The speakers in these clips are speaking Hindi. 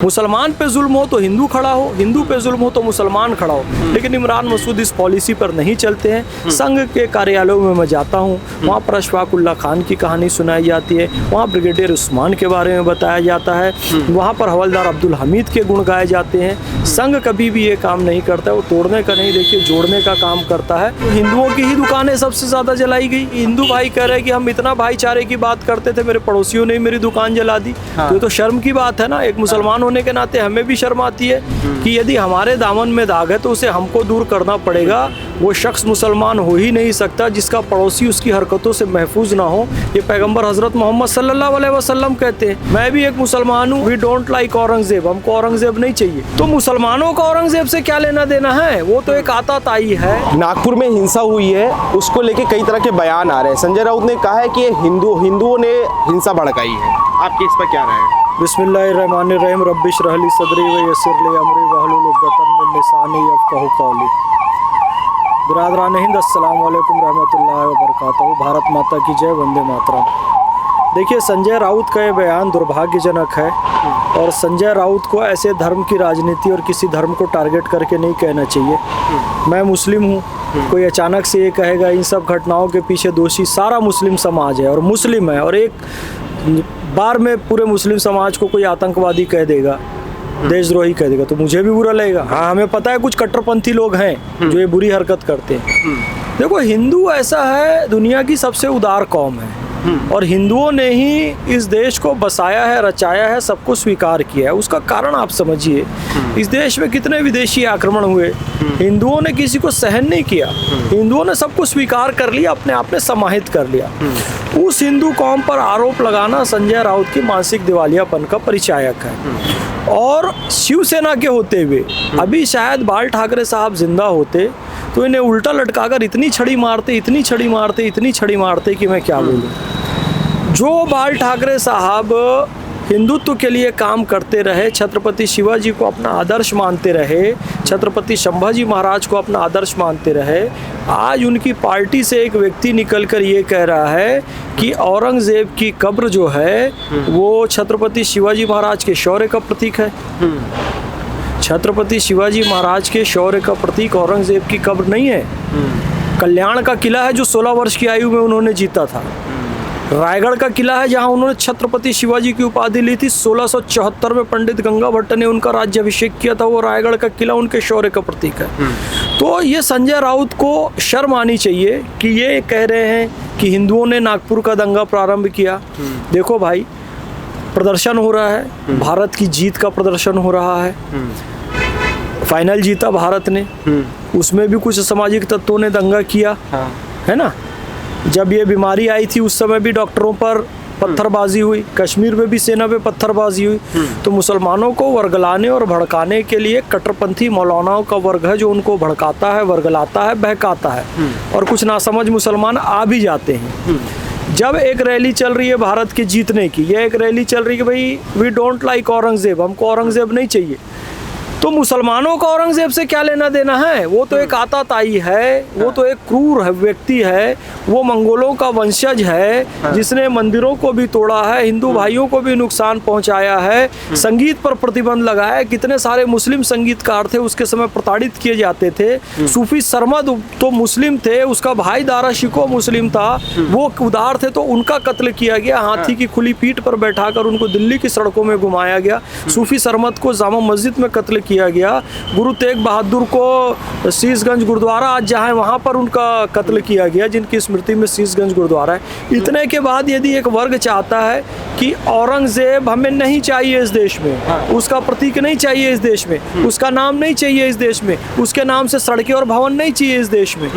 मुसलमान पे जुल्म हो तो हिंदू खड़ा हो, हिंदू पे जुल्म हो तो मुसलमान खड़ा हो। लेकिन इमरान मसूद इस पॉलिसी पर नहीं चलते हैं। संघ के कार्यालयों में मैं जाता हूँ, वहाँ पर अशफाक उल्लाह खान की कहानी सुनाई जाती है, वहाँ ब्रिगेडियर उस्मान के बारे में बताया जाता है, वहाँ पर हवलदार अब्दुल हमीद के गुण गाए जाते हैं। संघ कभी भी ये काम नहीं करता है, वो तोड़ने का नहीं, देखिए जोड़ने का काम करता है। तो हिंदुओं की ही दुकानें सबसे ज़्यादा जलाई गई। हिंदू भाई कह रहे हैं कि हम इतना भाईचारे की बात करते थे, मेरे पड़ोसियों ने मेरी दुकान जला दी। तो ये तो शर्म की बात है ना। एक मुसलमान होने के नाते हमें भी शर्म आती है कि यदि हमारे दामन में दाग है तो उसे हमको दूर करना पड़ेगा। वो शख्स मुसलमान हो ही नहीं सकता जिसका पड़ोसी उसकी हरकतों से महफूज ना हो। ये पैगंबर हजरत मोहम्मद सल्लल्लाहु अलैहि वसल्लम कहते हैं। मैं भी एक मुसलमान हूँ। वी डोंट लाइक औरंगजेब, हमको औरंगजेब नहीं चाहिए। तो मुसलमानों का औरंगजेब से क्या लेना देना है? वो तो एक आताताई है। नागपुर में हिंसा हुई है, उसको लेके कई तरह के बयान आ रहे हैं। संजय राउत ने कहा है कि हिंदुओं ने हिंसा भड़काई है। आपकी इस पर क्या राय है? बिस्मिल्लाहिर्रहमानिर्रहीम, रब्बिश रहली सदरी व यस्सिर ली अमरी वहलुल उक़दतम मिन लिसानी यफ़क़हू क़ौली। बिरादरान हिंद, अस्सलाम वालेकुम रहमतुल्लाहि व बरकातहू। भारत माता की जय, वंदे मातरम। देखिए, संजय राउत का ये बयान दुर्भाग्यजनक है और संजय राउत को ऐसे धर्म की राजनीति और किसी धर्म को टारगेट करके नहीं कहना चाहिए। मैं मुस्लिम हूँ, कोई अचानक से ये कहेगा इन सब घटनाओं के पीछे दोषी सारा मुस्लिम समाज है और मुस्लिम है, और एक बार में पूरे मुस्लिम समाज को कोई आतंकवादी कह देगा, देशद्रोही कह देगा, तो मुझे भी बुरा लगेगा। हाँ, हमें पता है कुछ कट्टरपंथी लोग हैं जो ये बुरी हरकत करते हैं। देखो, हिंदू ऐसा है, दुनिया की सबसे उदार कौम है और हिंदुओं ने ही इस देश को बसाया है, रचाया है, सबको स्वीकार किया है। उसका कारण आप समझिए, इस देश में कितने विदेशी आक्रमण हुए, हिंदुओं ने किसी को सहन नहीं किया। हिंदुओं ने सबको स्वीकार कर लिया, अपने आप में समाहित कर लिया। उस हिंदू कौम पर आरोप लगाना संजय राउत की मानसिक दिवालियापन का परिचायक है। और शिवसेना के होते हुए अभी शायद बाल ठाकरे साहब जिंदा होते तो इन्हें उल्टा लटकाकर इतनी छड़ी मारते कि मैं क्या बोलूं। जो बाल ठाकरे साहब हिंदुत्व के लिए काम करते रहे, छत्रपति शिवाजी को अपना आदर्श मानते रहे, छत्रपति संभाजी महाराज को अपना आदर्श मानते रहे, आज उनकी पार्टी से एक व्यक्ति निकलकर ये कह रहा है कि औरंगजेब की कब्र जो है वो छत्रपति शिवाजी महाराज के शौर्य का प्रतीक है। छत्रपति शिवाजी महाराज के शौर्य का प्रतीक औरंगजेब की कब्र नहीं है। कल्याण का किला है जो 16 वर्ष की आयु में उन्होंने जीता था। रायगढ़ का किला है जहां उन्होंने छत्रपति शिवाजी की उपाधि ली थी। 1674 में पंडित गंगा भट्ट ने उनका राज्याभिषेक किया था। वो रायगढ़ का किला उनके शौर्य का प्रतीक है। तो ये संजय राउत को शर्म आनी चाहिए कि ये कह रहे हैं कि हिंदुओं ने नागपुर का दंगा प्रारंभ किया। देखो भाई, प्रदर्शन हो रहा है, भारत की जीत का प्रदर्शन हो रहा है। फाइनल जीता भारत ने, उसमें भी कुछ सामाजिक तत्वों ने दंगा किया, है ना। जब ये बीमारी आई थी उस समय भी डॉक्टरों पर पत्थरबाजी हुई, कश्मीर में भी सेना पे पत्थरबाजी हुई। तो मुसलमानों को वर्गलाने और भड़काने के लिए कट्टरपंथी मौलानाओं का वर्ग है जो उनको भड़काता है, वर्गलाता है, बहकाता है, और कुछ नासमझ मुसलमान आ भी जाते हैं। जब एक रैली चल रही है भारत के जीतने की, यह एक रैली चल रही है कि भाई वी डोंट लाइक औरंगजेब, हमको औरंगजेब नहीं चाहिए, तो मुसलमानों का औरंगजेब से क्या लेना देना है? वो तो एक आताताई है, वो तो एक क्रूर व्यक्ति है, वो मंगोलों का वंशज है जिसने मंदिरों को भी तोड़ा है, हिंदू भाइयों को भी नुकसान पहुंचाया है, संगीत पर प्रतिबंध लगाया है। कितने सारे मुस्लिम संगीतकार थे उसके समय प्रताड़ित किए जाते थे। सूफी सरमद तो मुस्लिम थे, उसका भाई दारा शिको मुस्लिम था, वो उदार थे तो उनका कत्ल किया गया। हाथी की खुली पीठ पर बैठाकर उनको दिल्ली की सड़कों में घुमाया गया। सूफी सरमद को जामा मस्जिद में कत्ल किया गया। गुरु तेग बहादुर को शीशगंज गुरुद्वारा आज जहाँ है वहाँ पर उनका कत्ल किया गया, जिनकी स्मृति में शीशगंज गुरुद्वारा है। इतने के बाद यदि एक वर्ग चाहता है कि औरंगजेब हमें नहीं चाहिए इस देश में, उसका प्रतीक नहीं चाहिए इस देश में, उसका नाम नहीं चाहिए इस देश में, उसके नाम से सड़कें और भवन नहीं चाहिए इस देश में,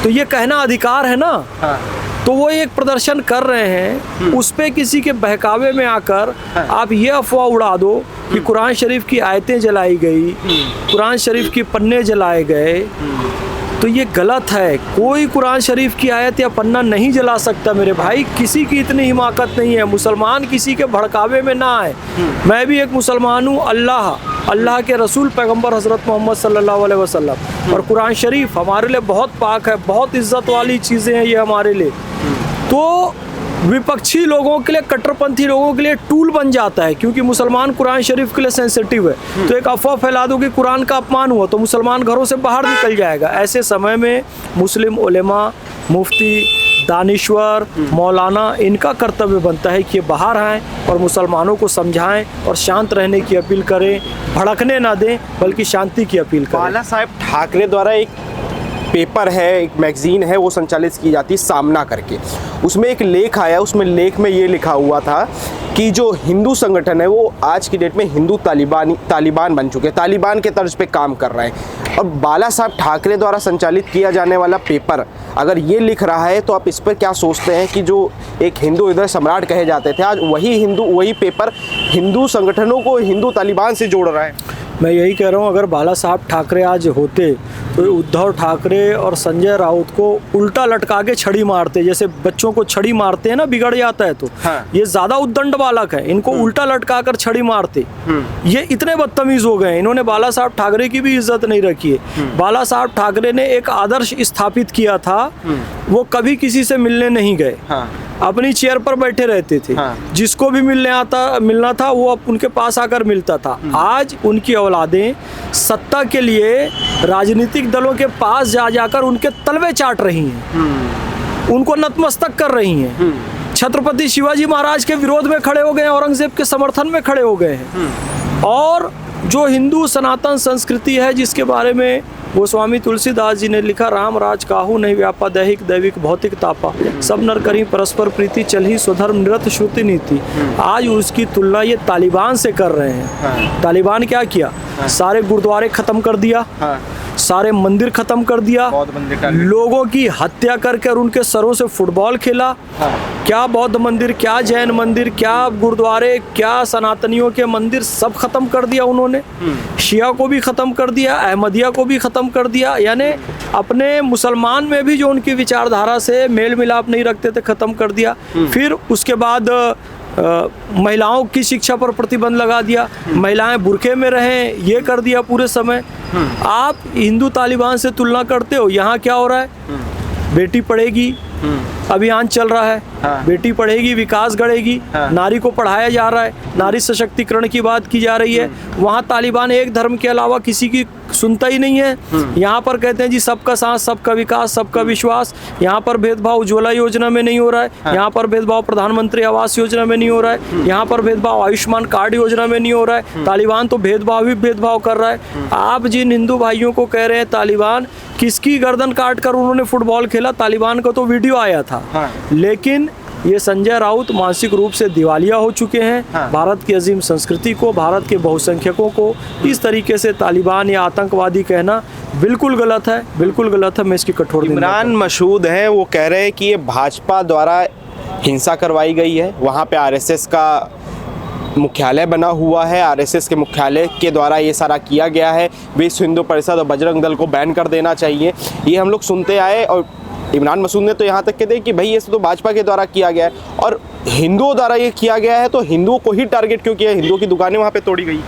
तो ये कहना अधिकार है ना। तो वो एक प्रदर्शन कर रहे हैं, उस पे किसी के बहकावे में आकर आप ये अफवाह उड़ा दो कि कुरान शरीफ की आयतें जलाई गई, कुरान शरीफ के पन्ने जलाए गए, तो ये गलत है। कोई कुरान शरीफ की आयत या पन्ना नहीं जला सकता मेरे भाई, किसी की इतनी हिमाकत नहीं है। मुसलमान किसी के भड़कावे में ना आए। मैं भी एक मुसलमान हूँ। अल्लाह के रसूल पैगंबर हज़रत मोहम्मद सल्लल्लाहु अलैहि वसल्लम और कुरान शरीफ हमारे लिए बहुत पाक है, बहुत इज़्ज़त वाली चीज़ें हैं ये हमारे लिए। तो विपक्षी लोगों के लिए, कट्टरपंथी लोगों के लिए टूल बन जाता है, क्योंकि मुसलमान कुरान शरीफ के लिए सेंसिटिव है। तो एक अफवाह फैला दो कि कुरान का अपमान हुआ तो मुसलमान घरों से बाहर निकल जाएगा। ऐसे समय में मुस्लिम उलेमा, मुफ्ती, दानिश्वर, मौलाना, इनका कर्तव्य बनता है कि ये बाहर आएँ और मुसलमानों को समझाएं और शांत रहने की अपील करें, भड़कने ना दें बल्कि शांति की अपील करें। बाला साहेब ठाकरे द्वारा एक पेपर है, एक मैगजीन है, वो संचालित की जाती है सामना करके। उसमें एक लेख आया, उसमें लेख में ये लिखा हुआ था कि जो हिंदू संगठन है वो आज की डेट में हिंदू तालिबान बन चुके हैं, तालिबान के तर्ज पे काम कर रहे हैं। और बाला साहब ठाकरे द्वारा संचालित किया जाने वाला पेपर अगर ये लिख रहा है तो आप इस पर क्या सोचते हैं कि जो एक हिंदू हृदय सम्राट कहे जाते थे, आज वही पेपर हिंदू संगठनों को हिंदू तालिबान से जोड़ रहा है? मैं यही कह रहा हूँ, अगर बाला साहब ठाकरे आज होते तो उद्धव ठाकरे और संजय राउत को उल्टा लटका के छड़ी मारते, जैसे बच्चों को छड़ी मारते हैं ना, बिगड़ जाता है तो। हाँ। ये ज्यादा उद्दंड बालक है, इनको उल्टा लटका कर छड़ी मारते। ये इतने बदतमीज हो गए, इन्होंने बाला साहब ठाकरे की भी इज्जत नहीं रखी है। बाला साहब ठाकरे ने एक आदर्श स्थापित किया था, वो कभी किसी से मिलने नहीं गए। हाँ। अपनी चेयर पर बैठे रहते थे। हाँ। जिसको भी मिलना था वो उनके पास आकर मिलता था। आज उनकी औलादें सत्ता के लिए राजनीतिक दलों के पास जाकर उनके तलवे चाट रही हैं, उनको नतमस्तक कर रही हैं। छत्रपति शिवाजी महाराज के विरोध में खड़े हो गए हैं, औरंगजेब के समर्थन में खड़े हो गए हैं। और जो हिंदू सनातन संस्कृति है, जिसके बारे में गोस्वामी तुलसीदास जी ने लिखा, राम राज काहू नहीं व्यापा, दैहिक दैविक भौतिक तापा, सब नर करी परस्पर प्रीति, चलही स्वधर्म निरत श्रुति नीति। आज उसकी तुलना ये तालिबान से कर रहे हैं। तालिबान क्या किया? सारे गुरुद्वारे खत्म कर दिया, सारे मंदिर खत्म कर दिया, लोगों की हत्या करके और उनके सरों से फुटबॉल खेला। क्या बौद्ध मंदिर, क्या जैन मंदिर, क्या गुरुद्वारे, क्या सनातनियों के मंदिर, सब खत्म कर दिया उन्होंने। शिया को भी खत्म कर दिया, अहमदिया को भी खत्म कर दिया। यानी अपने मुसलमान में भी जो उनकी विचारधारा से मेल मिलाप नहीं रखते थे, खत्म कर दिया। फिर उसके बाद महिलाओं की शिक्षा पर प्रतिबंध लगा दिया, महिलाएं बुरखे में रहें, ये कर दिया पूरे समय। आप हिंदू तालिबान से तुलना करते हो, यहाँ क्या हो रहा है? बेटी पढ़ेगी अभियान चल रहा है। हाँ। बेटी पढ़ेगी विकास गढ़ेगी। हाँ। नारी को पढ़ाया जा रहा है, नारी सशक्तिकरण की बात की जा रही है। वहाँ तालिबान एक धर्म के अलावा किसी की सुनता ही नहीं है। यहाँ पर कहते हैं जी सबका साथ, सबका विकास, सबका विश्वास। यहाँ पर भेदभाव उज्ज्वला योजना में नहीं हो रहा है। हाँ। यहाँ पर भेदभाव प्रधानमंत्री आवास योजना में नहीं हो रहा है। यहाँ पर भेदभाव आयुष्मान कार्ड योजना में नहीं हो रहा है। तालिबान तो भेदभाव ही भेदभाव कर रहा है। आप जिन हिंदू भाइयों को कह रहे हैं तालिबान, किसकी गर्दन काट कर उन्होंने फुटबॉल खेला? तालिबान का तो वीडियो आया था। हाँ। लेकिन ये संजय राउत मानसिक रूप से दिवालिया हो चुके हैं। हाँ। भारत की अजीम संस्कृति को, भारत के बहुसंख्यकों को इस तरीके से तालिबान या आतंकवादी कहना बिल्कुल गलत है, बिल्कुल गलत है। मैं इसकी कठोर निंदा। इमरान मसूद हैं, वो कह रहे हैं कि ये भाजपा द्वारा हिंसा करवाई गई है। वहाँ पे आरएसएस का मुख्यालय बना हुआ है, आरएसएस के मुख्यालय के द्वारा ये सारा किया गया है। विश्व हिंदू परिषद और बजरंग दल को बैन कर देना चाहिए, ये हम लोग सुनते आए। और इमरान मसूद ने तो यहाँ तक कहते हैं कि भाई ये तो भाजपा के द्वारा किया गया है और हिंदुओं द्वारा ये किया गया है, तो हिंदुओं को ही टारगेट क्यों किया? हिंदुओं की दुकानें वहाँ पे तोड़ी गई।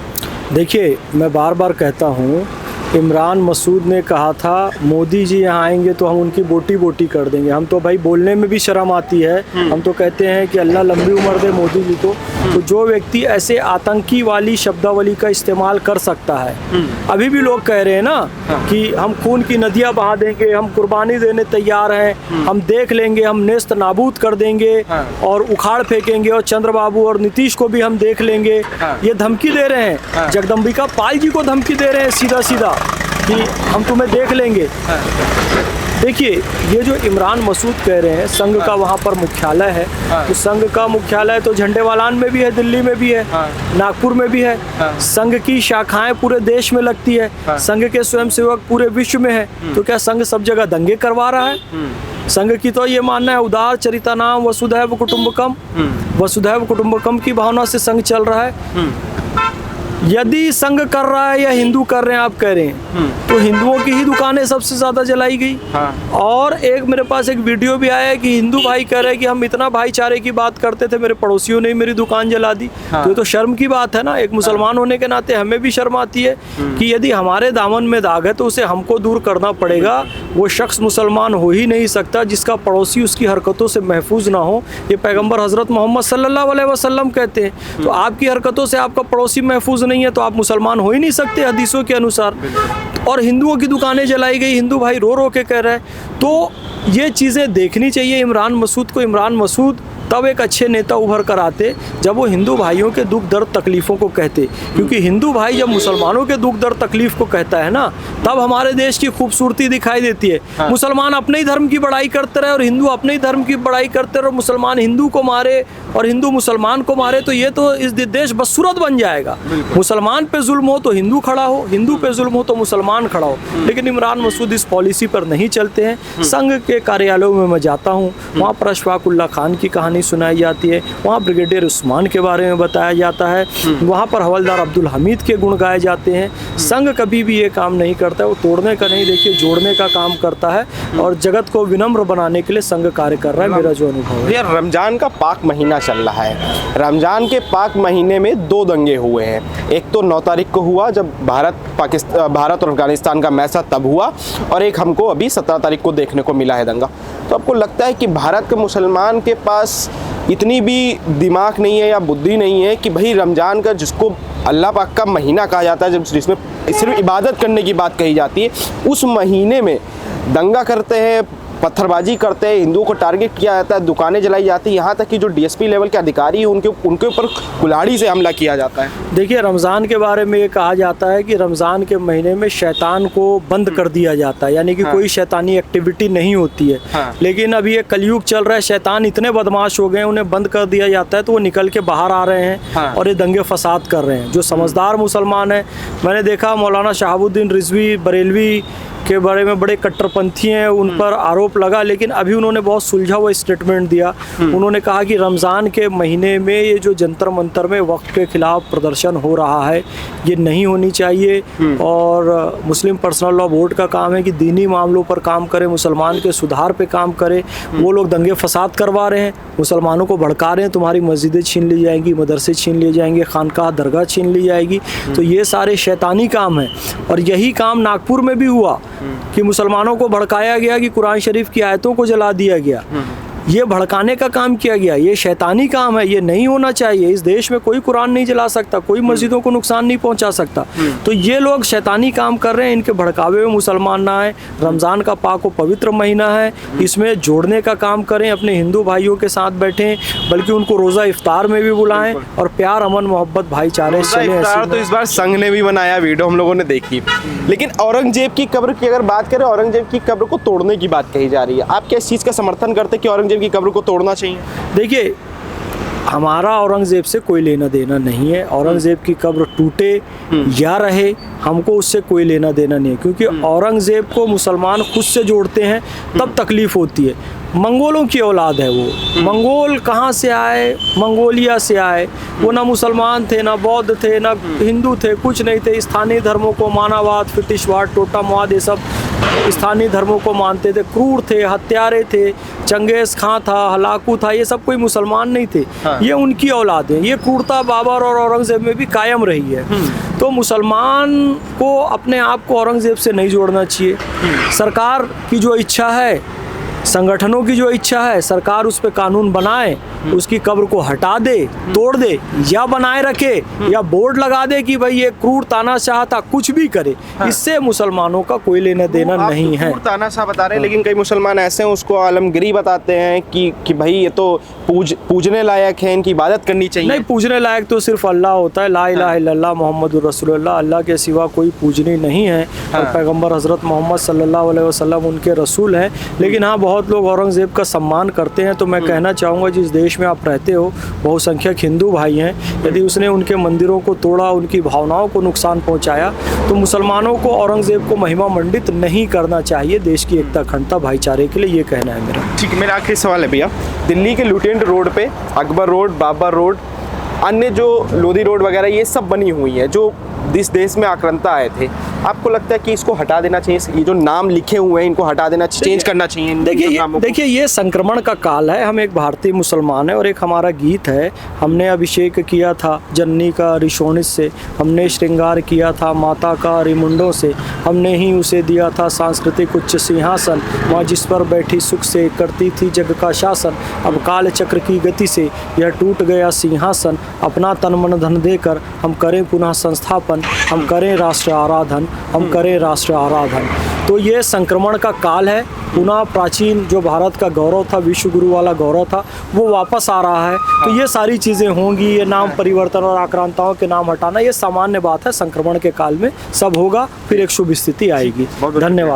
देखिए, मैं बार बार कहता हूँ, इमरान मसूद ने कहा था मोदी जी यहाँ आएंगे तो हम उनकी बोटी बोटी कर देंगे। हम तो भाई बोलने में भी शर्म आती है। हम तो कहते हैं कि अल्लाह लंबी उम्र दे मोदी जी को। तो जो व्यक्ति ऐसे आतंकी वाली शब्दावली का इस्तेमाल कर सकता है, अभी भी लोग कह रहे हैं ना कि हम खून की नदियाँ बहा देंगे, हम कुर्बानी देने तैयार हैं, हम देख लेंगे, हम नेस्त नाबूद कर देंगे और उखाड़ फेंकेंगे और चंद्रबाबू और नीतीश को भी हम देख लेंगे। ये धमकी दे रहे हैं, जगदम्बिका पाल जी को धमकी दे रहे हैं सीधा सीधा कि हम तुम्हें देख लेंगे। देखिए, ये जो इमरान मसूद कह रहे हैं, संघ का वहाँ पर मुख्यालय है। तो संघ का मुख्यालय तो झंडेवालान में भी है, दिल्ली में भी है, नागपुर में भी है। संघ की शाखाएं पूरे देश में लगती है, संघ के स्वयंसेवक पूरे विश्व में है। तो क्या संघ सब जगह दंगे करवा रहा है? संघ की तो ये मानना है उदार चरिता नाम वसुधैव कुटुंबकम, वसुधैव कुटुंबकम की भावना से संघ चल रहा है। यदि संघ कर रहा है या हिंदू कर रहे हैं, आप कह रहे हैं, तो हिंदुओं की ही दुकानें सबसे ज्यादा जलाई गई। और एक मेरे पास एक वीडियो भी आया है कि हिंदू भाई कह रहे हैं कि हम इतना भाईचारे की बात करते थे, मेरे पड़ोसियों ने मेरी दुकान जला दी। तो ये तो शर्म की बात है ना, एक मुसलमान होने के नाते हमें भी शर्म आती है कि यदि हमारे दामन में दाग है तो उसे हमको दूर करना पड़ेगा। वो शख्स मुसलमान हो ही नहीं सकता जिसका पड़ोसी उसकी हरकतों से महफूज ना हो। ये पैगंबर हजरत मोहम्मद सल्लल्लाहु अलैहि वसल्लम कहते हैं। तो आपकी हरकतों से आपका पड़ोसी महफूज नहीं है तो आप मुसलमान हो ही नहीं सकते हदीसों के अनुसार। और हिंदुओं की दुकानें जलाई गई, हिंदू भाई रो रो के कह रहे हैं। तो ये चीज़ें देखनी चाहिए इमरान मसूद को। इमरान मसूद तब एक अच्छे नेता उभर कर आते जब वो हिंदू भाइयों के दुख दर्द तकलीफ़ों को कहते, क्योंकि हिंदू भाई जब मुसलमानों के दुख दर्द तकलीफ़ को कहता है ना, तब हमारे देश की खूबसूरती दिखाई देती है। मुसलमान अपने ही धर्म की बड़ाई करते रहे और हिंदू अपने ही धर्म की बड़ाई करते रहे और मुसलमान हिंदू को मारे और हिंदू मुसलमान को मारे, तो ये तो इस देश बदसूरत बन जाएगा। मुसलमान पे जुल्म हो तो हिंदू खड़ा हो, हिंदू पे जुल्म हो तो मुसलमान खड़ा हो। लेकिन इमरान मसूद इस पॉलिसी पर नहीं चलते हैं। संघ के कार्यालयों में मैं जाता हूँ, वहाँ पर अशफाक उल्लाह खान की कहानी सुनाई जाती है, वहाँ ब्रिगेडियर उस्मान के बारे में बताया जाता है, वहाँ पर हवलदार अब्दुल हमीद के गुण गाए जाते हैं। संघ कभी भी ये काम नहीं करता है, वो तोड़ने का नहीं, देखिए जोड़ने का काम करता है और जगत को विनम्र बनाने के लिए संघ कार्य कर रहा है, मेरा जो अनुभव है। यार रमज़ान का पाक महीना चल रहा है। रमज़ान के पाक महीने में 2 दंगे हुए हैं। एक तो 9 तारीख को हुआ जब भारत और अफगानिस्तान का मैच था तब हुआ, और एक हमको अभी 17 तारीख को देखने को मिला है दंगा। तो आपको लगता है कि भारत के मुसलमान के पास इतनी भी दिमाग नहीं है या बुद्धि नहीं है कि भाई रमज़ान का, जिसको अल्लाह पाक का महीना कहा जाता है, जिसमें सिर्फ इबादत करने की बात कही जाती है, उस महीने में दंगा करते हैं, पत्थरबाजी करते हैं, हिंदुओं को टारगेट किया जाता है, दुकानें जलाई जाती हैं, यहाँ तक कि जो डीएसपी लेवल के अधिकारी हैं उनके ऊपर कुल्हाड़ी से हमला किया जाता है। देखिए रमज़ान के बारे में ये कहा जाता है कि रमज़ान के महीने में शैतान को बंद कर दिया जाता है, यानी कि कोई शैतानी एक्टिविटी नहीं होती है। लेकिन अभी ये कलयुग चल रहा है, शैतान इतने बदमाश हो गए हैं, उन्हें बंद कर दिया जाता है तो वो निकल के बाहर आ रहे हैं और ये दंगे फसाद कर रहे हैं। जो समझदार मुसलमान हैं, मैंने देखा मौलाना शहाबुद्दीन रिजवी बरेलवी के बारे में बड़े कट्टरपंथी हैं, उन पर आरोप लगा, लेकिन अभी उन्होंने बहुत सुलझा हुआ स्टेटमेंट दिया। उन्होंने कहा कि रमज़ान के महीने में ये जो जंतर मंतर में वक्त के खिलाफ प्रदर्शन हो रहा है, ये नहीं होनी चाहिए। और मुस्लिम पर्सनल लॉ बोर्ड का काम है कि दीनी मामलों पर काम करे, मुसलमान के सुधार पे काम करे। वो लोग दंगे फसाद करवा रहे हैं, मुसलमानों को भड़का रहे हैं, तुम्हारी मस्जिदें छीन ली जाएंगी, मदरसे छीन लिए जाएंगे, खानकाह दरगाह छीन ली जाएगी। तो ये सारे शैतानी काम हैं। और यही काम नागपुर में भी हुआ कि मुसलमानों को भड़काया गया कि कुरान शरीफ की आयतों को जला दिया गया। ये भड़काने का काम किया गया, ये शैतानी काम है, ये नहीं होना चाहिए। इस देश में कोई कुरान नहीं जला सकता, कोई मस्जिदों को नुकसान नहीं पहुंचा सकता। तो ये लोग शैतानी काम कर रहे हैं, इनके भड़कावे में मुसलमान ना आए। रमज़ान का पाक व पवित्र महीना है, इसमें जोड़ने का काम करें, अपने हिंदू भाइयों के साथ बैठें, बल्कि उनको रोज़ा इफ्तार में भी बुलाएं और प्यार, अमन, मोहब्बत, भाईचारे से चलें। तो इस बार संघ ने भी बनाया, वीडियो हम लोगों ने देखी। लेकिन औरंगजेब की कब्र की अगर बात करें, औरंगजेब की कब्र को तोड़ने की बात कही जा रही है। आप क्या इस चीज़ का समर्थन करते हैं कि औरंगजेब की कब्र को तोड़ना चाहिए? देखिए, हमारा औरंगजेब से कोई लेना देना नहीं है। औरंगजेब की कब्र टूटे या रहे, हमको उससे कोई लेना देना नहीं है, क्योंकि औरंगजेब को मुसलमान खुद से जोड़ते हैं तब तकलीफ़ होती है। मंगोलों की औलाद है वो। मंगोल कहाँ से आए? मंगोलिया से आए। वो ना मुसलमान थे, ना बौद्ध थे, ना हिंदू थे, कुछ नहीं थे। स्थानीय धर्मों को, मानववाद, फिटिशवाद, टोटामवाद, ये सब स्थानीय धर्मों को मानते थे। क्रूर थे, हत्यारे थे, चंगेज़ खां था, हलाकू था, ये सब कोई मुसलमान नहीं थे। ये उनकी औलाद है। ये क्रूरता बाबर और औरंगजेब में भी कायम रही है। तो मुसलमान को अपने आप को औरंगजेब से नहीं जोड़ना चाहिए। सरकार की जो इच्छा है, संगठनों की जो इच्छा है, सरकार उस पर कानून बनाए, उसकी कब्र को हटा दे, तोड़ दे, या बनाए रखे, या बोर्ड लगा दे कि भाई ये क्रूर तानाशाह था, कुछ भी करे। इससे मुसलमानों का कोई लेना देना नहीं है। क्रूर तानाशाह बता रहे हैं, लेकिन कई मुसलमान ऐसे हैं उसको आलमगिरी बताते हैं कि भाई ये तो पूजने लायक है, इनकी इबादत करनी चाहिए। नहीं, पूजने लायक तो सिर्फ अल्लाह होता है। ला इलाहा इल्लल्लाह मुहम्मदुर रसूलुल्लाह, अल्लाह के सिवा कोई पूजनीय नहीं है। और पैगंबर हज़रत मोहम्मद सल्लल्लाहु अलैहि वसल्लम उनके रसूल हैं। लेकिन हाँ, बहुत लोग औरंगज़ेब का सम्मान करते हैं। तो मैं कहना चाहूँगा, जिस देश में आप रहते हो, बहुसंख्यक हिंदू भाई हैं, यदि उसने उनके मंदिरों को तोड़ा, उनकी भावनाओं को नुकसान पहुँचाया, तो मुसलमानों को औरंगज़ेब को महिमा मंडित नहीं करना चाहिए। देश की एकता, अखंडता, भाईचारे के लिए ये कहना है मेरा। ठीक है, मेरा आखिरी सवाल है भैया, दिल्ली के लुटियंट रोड पे, अकबर रोड, बाबर रोड, अन्य जो लोधी रोड वगैरह ये सब बनी हुई है, जो इस देश में आक्रांता आए थे। आपको लगता है कि इसको हटा देना चाहिए, ये जो नाम लिखे हुए हैं इनको हटा देना, चेंज करना चाहिए इन नामों को? देखिए ये संक्रमण का काल है। हम एक भारतीय मुसलमान है और एक हमारा गीत है, हमने अभिषेक किया था जन्नी का ऋषोणित से, हमने श्रृंगार किया था माता का रिमुंडों से, हमने ही उसे दिया था सांस्कृतिक उच्च सिंहासन, माँ जिस पर बैठी सुख से करती थी जग का शासन। अब काल चक्र की गति से यह टूट गया सिंहासन, अपना तन मन धन देकर हम करें पुनः संस्थापन, हम करें राष्ट्र आराधन, हम करें राष्ट्र आराधन। तो ये संक्रमण का काल है, पुनः प्राचीन जो भारत का गौरव था, विश्व गुरु वाला गौरव था, वो वापस आ रहा है। तो ये सारी चीज़ें होंगी, ये नाम परिवर्तन और आक्रांताओं के नाम हटाना ये सामान्य बात है। संक्रमण के काल में सब होगा, फिर एक शुभ स्थिति आएगी। धन्यवाद।